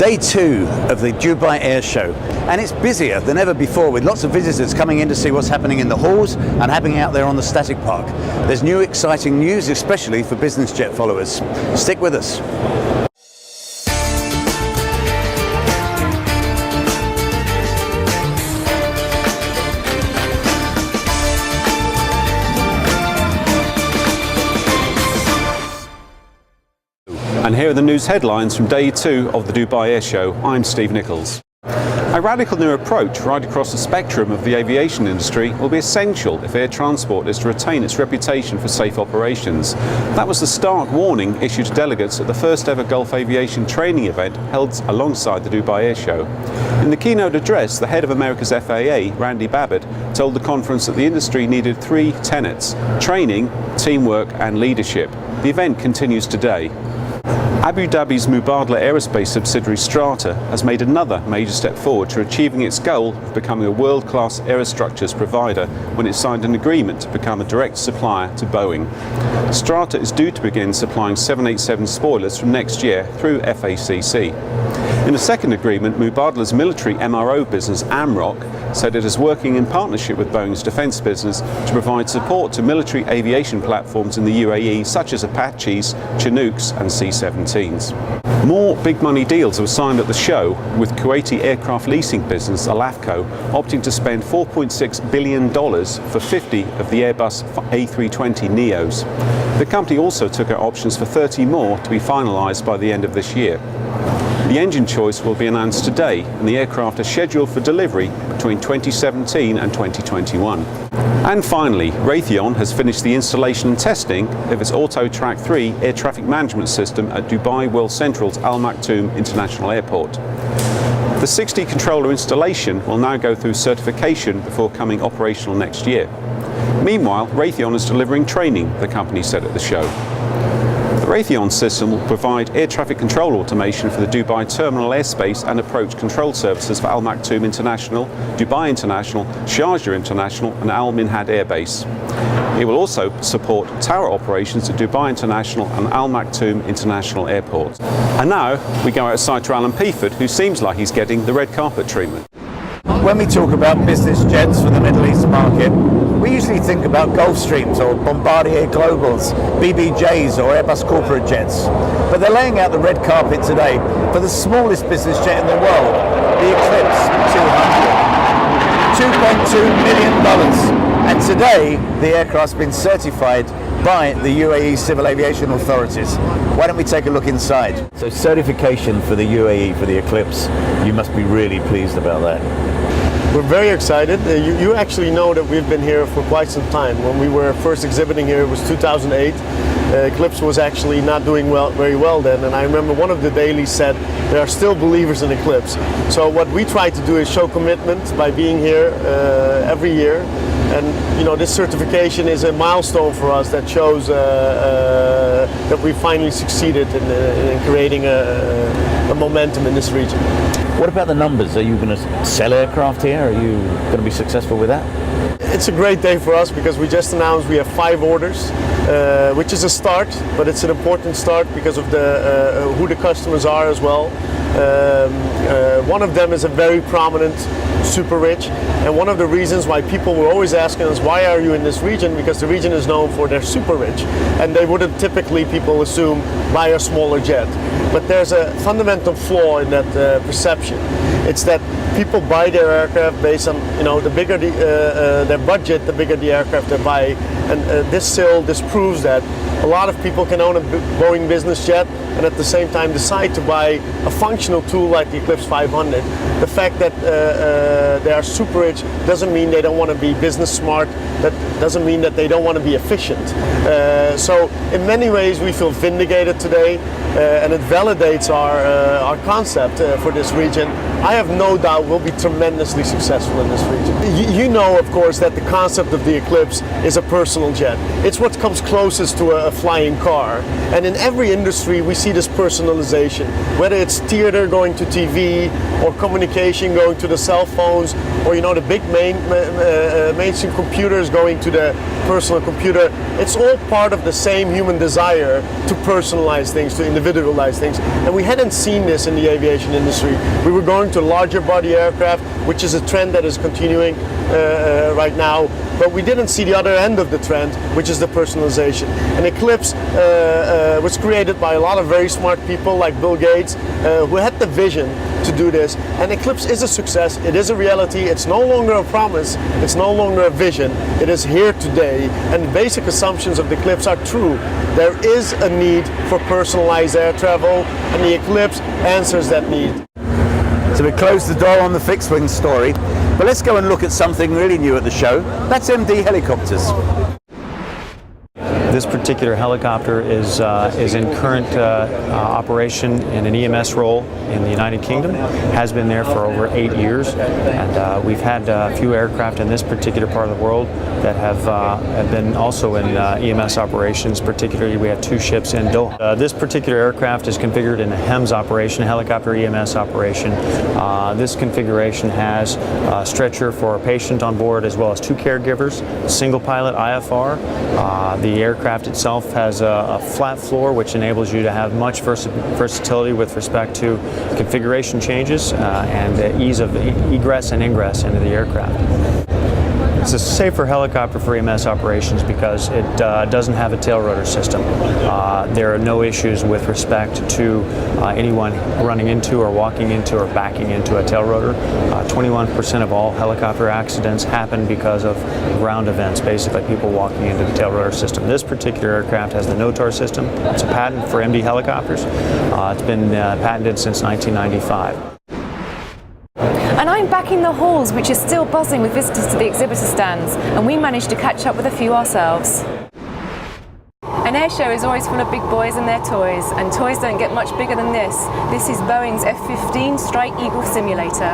day 2 of the Dubai Airshow, and it's busier than ever before with lots of visitors coming in to see what's happening in the halls and happening out there on the static park. There's new exciting news, especially for business jet followers. Stick with us. And here are the news headlines from day 2 of the Dubai Airshow. I'm Steve Nichols. A radical new approach right across the spectrum of the aviation industry will be essential if air transport is to retain its reputation for safe operations. That was the stark warning issued to delegates at the first ever Gulf aviation training event held alongside the Dubai Airshow. In the keynote address, the head of America's FAA, Randy Babbitt, told the conference that the industry needed 3 tenets: training, teamwork and leadership. The event continues today. Abu Dhabi's Dubai Aerospace subsidiary Strata has made another major step forward to achieving its goal of becoming a world-class aerostructures provider when it signed an agreement to become a direct supplier to Boeing. Strata is due to begin supplying 787 spoilers from next year through FACC. In a second agreement, Mubadala's military MRO business AMROC said it is working in partnership with Boeing's defence business to provide support to military aviation platforms in the UAE such as Apaches, Chinooks and C-17s. More big money deals were signed at the show, with Kuwaiti aircraft leasing business Alafco opting to spend $4.6 billion for 50 of the Airbus A320neos. The company also took out options for 30 more to be finalised by the end of this year. The engine choice will be announced today, and the aircraft are scheduled for delivery between 2017 and 2021. And finally, Raytheon has finished the installation and testing of its AutoTrack 3 air traffic management system at Dubai World Central's Al Maktoum International Airport. The 60 controller installation will now go through certification before coming operational next year. Meanwhile, Raytheon is delivering training, the company said at the show. The Raytheon system will provide air traffic control automation for the Dubai Terminal Airspace and Approach Control Services for Al Maktoum International, Dubai International, Sharjah International and Al Minhad Air Base. It will also support tower operations at Dubai International and Al Maktoum International Airports. And now we go outside to Alan Peaford, who seems like he's getting the red carpet treatment. When we talk about business jets for the Middle East market, we usually think about Gulfstreams or Bombardier Globals, BBJs or Airbus corporate jets. But they're laying out the red carpet today for the smallest business jet in the world, the Eclipse 200. $2.2 million. And today, the aircraft's been certified by the UAE Civil Aviation Authorities. Why don't we take a look inside? So certification for the UAE for the Eclipse, you must be really pleased about that. We're very excited. You actually know that we've been here for quite some time. When we were first exhibiting here, it was 2008. Eclipse was actually not doing very well then, and I remember one of the dailies said there are still believers in Eclipse. So what we try to do is show commitment by being here every year. And you know, this certification is a milestone for us that shows that we finally succeeded in creating a momentum in this region. What about the numbers? Are you going to sell aircraft here? Are you going to be successful with that? It's a great day for us because we just announced we have 5 orders, which is a start, but it's an important start because of who the customers are as well. One of them is a very prominent super rich, and one of the reasons why people were always asking us, why are you in this region? Because the region is known for their super rich, and they wouldn't typically, people assume, buy a smaller jet. But there's a fundamental flaw in that perception. It's that people buy their aircraft based on, you know, the bigger their budget, the bigger the aircraft they buy, and this proves that a lot of people can own a Boeing business jet and at the same time decide to buy a functional tool like the Eclipse 500. The fact that they are super rich doesn't mean they don't want to be business smart. That doesn't mean that they don't want to be efficient. So in many ways we feel vindicated today, and it validates our concept for this region. I have no doubt we'll be tremendously successful in this region. You know, of course, that the concept of the Eclipse is a personal jet. It's what comes closest to a flying car. And in every industry we see this personalization, whether it's theater going to TV or communication going to the cell phones, or the big mainstream computers going to the personal computer. It's all part of the same human desire to personalize things, to individualize things. And we hadn't seen this in the aviation industry. We were going to larger body aircraft, which is a trend that is continuing right now, but we didn't see the other end of the trend, which is the personalization. And Eclipse was created by a lot of very smart people like Bill Gates, who had the vision to do this. And Eclipse is a success. It is a reality. It's no longer a promise. It's no longer a vision. It is here today. And the basic assumptions of the Eclipse are true. There is a need for personalized air travel, and the Eclipse answers that need. So we closed the door on the fixed wing story, but let's go and look at something really new at the show. That's MD Helicopters. This particular helicopter is in current operation in an EMS role in the United Kingdom. Has been there for over 8 years, and we've had a few aircraft in this particular part of the world that have been also in EMS operations. Particularly, we have 2 ships in Doha. This particular aircraft is configured in a HEMS operation, helicopter EMS operation. This configuration has a stretcher for a patient on board, as well as 2 caregivers, single pilot IFR. The aircraft itself has a flat floor, which enables you to have much versatility with respect to configuration changes and ease of egress and ingress into the aircraft. It's a safer helicopter for EMS operations because it doesn't have a tail rotor system. There are no issues with respect to anyone running into or walking into or backing into a tail rotor. 21% of all helicopter accidents happen because of ground events, basically people walking into the tail rotor system. This particular aircraft has the NOTAR system. It's a patent for MD helicopters. It's been patented since 1995. And I'm back in the halls, which is still buzzing with visitors to the exhibitor stands, and we managed to catch up with a few ourselves. An air show is always full of big boys and their toys, and toys don't get much bigger than this. This is Boeing's F-15 Strike Eagle simulator.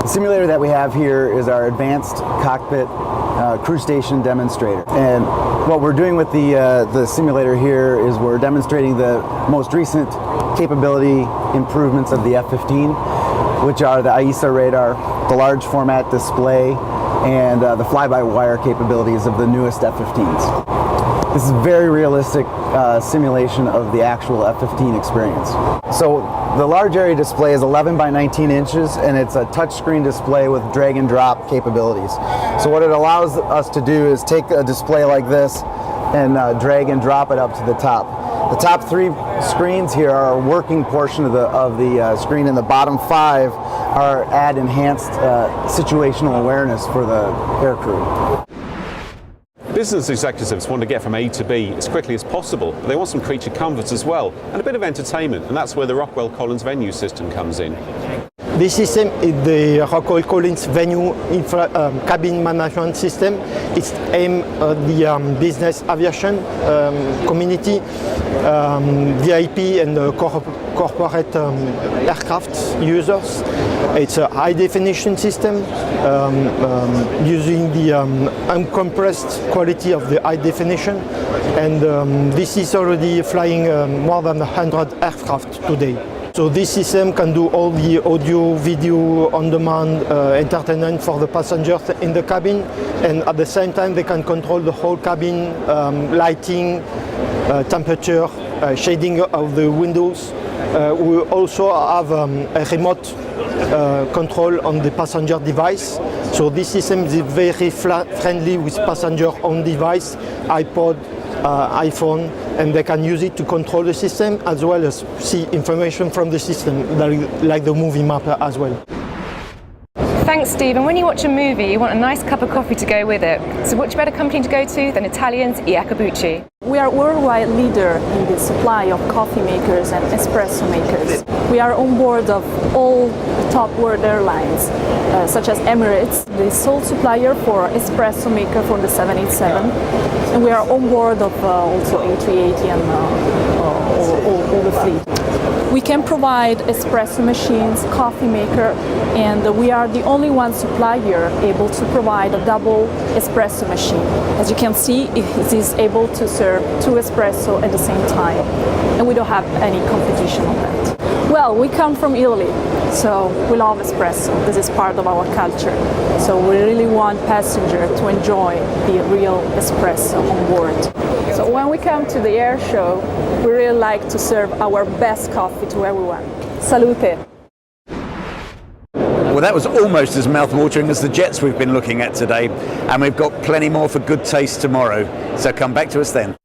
The simulator that we have here is our advanced cockpit crew station demonstrator. And what we're doing with the simulator here is we're demonstrating the most recent capability improvements of the F-15, which are the AESA radar, the large format display, and the fly-by-wire capabilities of the newest F-15s. This is a very realistic simulation of the actual F-15 experience. So the large area display is 11 by 19 inches, and it's a touchscreen display with drag and drop capabilities. So what it allows us to do is take a display like this and drag and drop it up to the top. The top 3 screens here are a working portion of the screen, and the bottom 5 add enhanced situational awareness for the aircrew. Business executives want to get from A to B as quickly as possible, but they want some creature comforts as well, and a bit of entertainment, and that's where the Rockwell Collins venue system comes in. This system is the Rockwell Collins venue cabin management system. It's aimed at the business aviation community, VIP and corporate aircraft users. It's a high definition system using the uncompressed quality of the high definition, and this is already flying more than 100 aircraft today. So this system can do all the audio, video, on-demand entertainment for the passengers in the cabin, and at the same time they can control the whole cabin, lighting, temperature, shading of the windows. We also have a remote control on the passenger device. So this system is very friendly with passenger own device, iPod, iPhone, and they can use it to control the system as well as see information from the system, like the movie mapper as well. Thanks, Steve. And when you watch a movie, you want a nice cup of coffee to go with it. So which better company to go to than Italians Iacobucci? We are a worldwide leader in the supply of coffee makers and espresso makers. We are on board of all top world airlines, such as Emirates, the sole supplier for espresso maker for the 787. And we are on board of also A380 and all the fleet. We can provide espresso machines, coffee maker, and we are the only one supplier able to provide a double espresso machine. As you can see, it is able to serve 2 espresso at the same time, and we don't have any competition on that. Well, we come from Italy, so we love espresso. This is part of our culture. So we really want passengers to enjoy the real espresso on board. So when we come to the air show, we really like to serve our best coffee to everyone. Salute! Well, that was almost as mouth-watering as the jets we've been looking at today, and we've got plenty more for good taste tomorrow. So come back to us then.